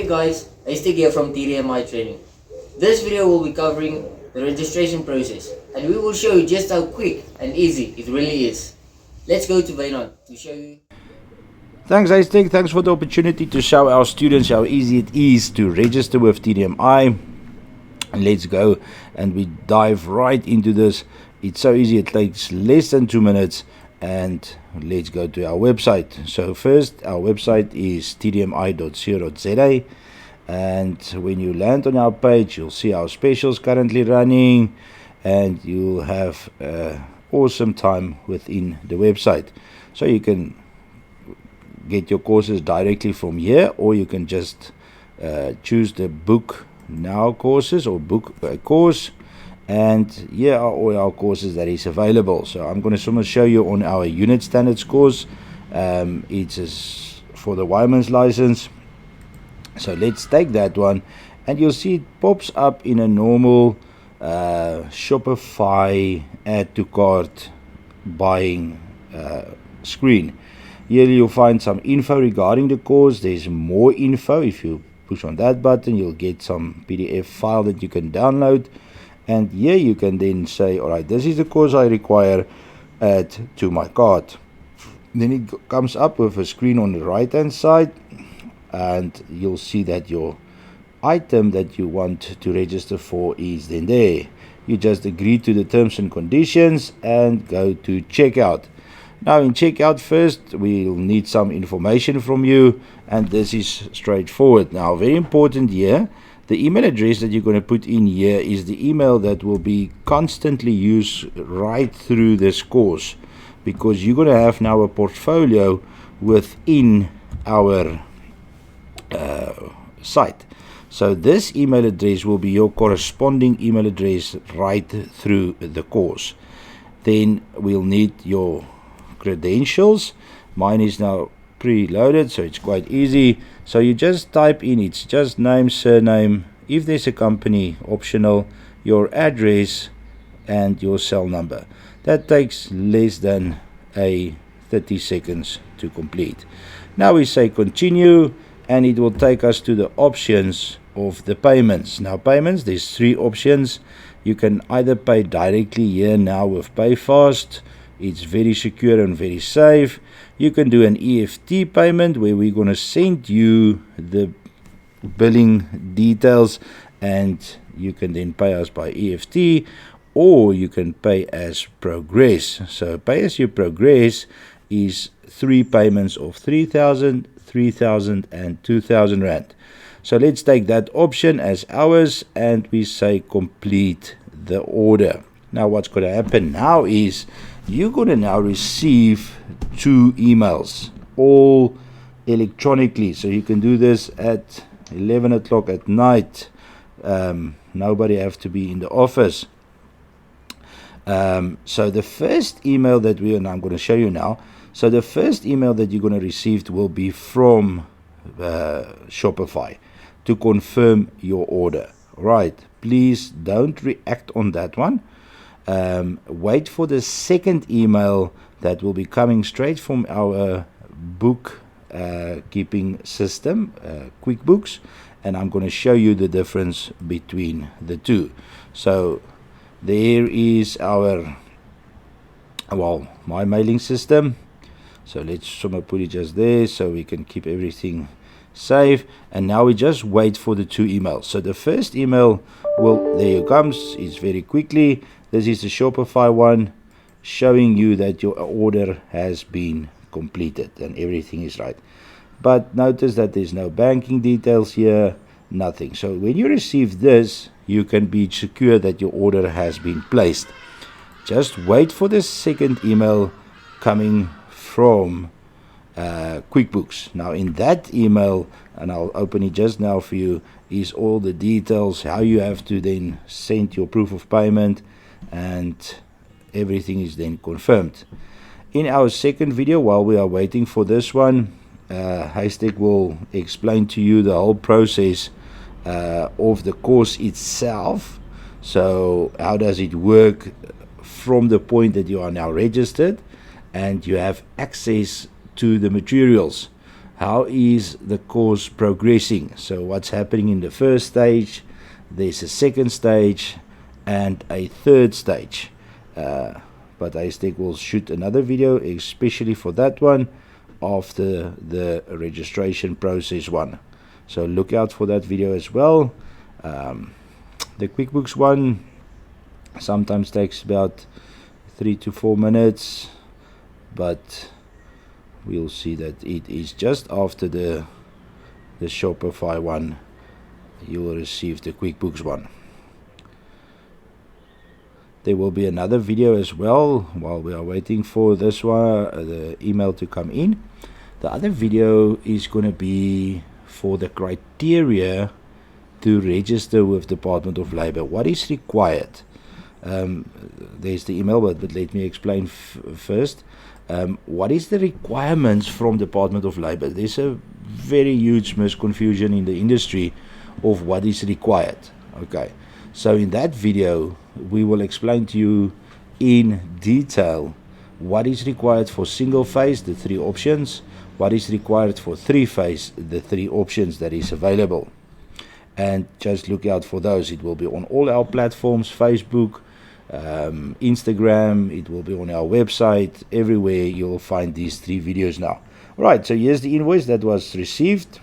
guys, Hashtag here from TDMI Training. This video will be covering the registration process and we will show you just how quick and easy it really is. Let's go to Wynand to show you. Thanks, Hashtag. Thanks for the opportunity to show our students how easy it is to register with TDMI. And let's go and we dive right into this. It's so easy, it takes less than 2 minutes. And let's go to our website. So first, our website is tdmi.co.za, and when you land on our page, you'll see our specials currently running, and you'll have awesome time within the website. So you can get your courses directly from here, or you can just choose the book now courses or book a course. And here are all our courses that is available. So I'm going to show you on our unit standards course. It's for the Wireman's license. So let's take that one, and you'll see it pops up in a normal Shopify add to cart buying screen. Here you'll find some info regarding the course. There's more info. If you push on that button, you'll get some PDF file that you can download. And here you can then say, alright, this is the course I require, add to my cart. Then it comes up with a screen on the right hand side, and you'll see that your item that you want to register for is then there. You just agree to the terms and conditions and go to checkout. Now in checkout first, we'll need some information from you, and this is straightforward. Now very important here, the email address that you're going to put in here is the email that will be constantly used right through this course, because you're going to have now a portfolio within our site. So this email address will be your corresponding email address right through the course. Then we'll need your credentials. Mine is now preloaded, so it's quite easy. So you just type in, it's just name, surname, if there's a company, optional, your address and your cell number. That takes less than 30 seconds to complete. Now we say continue, and it will take us to the options of the payments. Now payments, there's 3 options. You can either pay directly here now with PayFast. It's very secure and very safe. You can do an EFT payment, where we're going to send you the billing details and you can then pay us by EFT, or you can pay as progress. So pay as you progress is 3 payments of 3,000, 3,000 and 2,000 Rand. So let's take that option as ours, and we say complete the order. Now what's going to happen now is you're going to now receive 2 emails, all electronically. So you can do this at 11 o'clock at night. Nobody have to be in the office. So the first email that I'm going to show you now. So the first email that you're going to receive will be from Shopify to confirm your order. Right? Please don't react on that one. Wait for the second email that will be coming straight from our book keeping system, QuickBooks, and I'm going to show you the difference between the two. So there is our my mailing system. So let's put it just there so we can keep everything safe. And now we just wait for the 2 emails. So the first email there it comes. It's very quickly. This is the Shopify one, showing you that your order has been completed and everything is right. But notice that there's no banking details here, nothing. So when you receive this, you can be secure that your order has been placed. Just wait for the second email coming from QuickBooks. Now in that email, and I'll open it just now for you, is all the details, how you have to then send your proof of payment, and everything is then confirmed. In our second video, while we are waiting for this one, Hashtag will explain to you the whole process of the course itself. So how does it work from the point that you are now registered and you have access to the materials. how is the course progressing. So what's happening in the first stage, there's a second stage and a third stage. But Aztec will shoot another video especially for that one after the registration process one. So look out for that video as well. The QuickBooks one sometimes takes about 3 to 4 minutes, but we'll see that it is just after the Shopify one you will receive the QuickBooks one. There will be another video as well while we are waiting for this one, the email to come in. The other video is going to be for the criteria to register with Department of Labor. What is required? There's the email, but let me explain first. What is the requirements from Department of Labor? There's a very huge misconfusion in the industry of what is required. Okay, so in that video we will explain to you in detail what is required for single phase, the 3 options, what is required for 3 phase, the 3 options that is available. And just look out for those. It will be on all our platforms, Facebook, Instagram, it will be on our website, everywhere you'll find these 3 videos now. Alright, so here's the invoice that was received.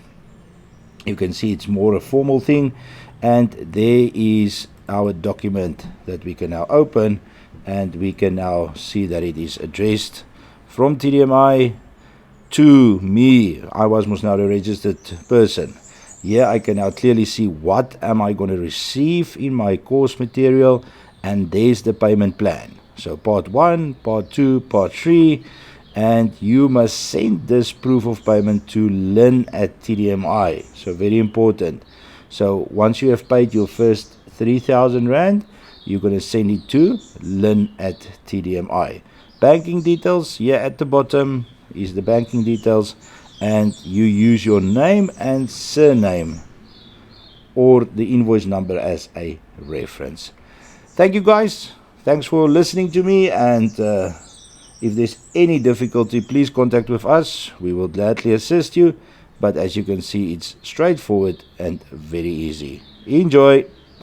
You can see it's more a formal thing, and there is our document that we can now open, and we can now see that it is addressed from TDMI to me. I was most now a registered person. Here I can now clearly see what am I going to receive in my course material, and there's the payment plan. So part 1, part 2, part 3, and you must send this proof of payment to Lynn at TDMI. So very important. So once you have paid your first 3,000 Rand, you're going to send it to Lynn at TDMI. Banking details here at the bottom is the banking details, and you use your name and surname or the invoice number as a reference. Thank you guys, thanks for listening to me, and if there's any difficulty, please contact with us. We will gladly assist you, but as you can see, it's straightforward and very easy. Enjoy.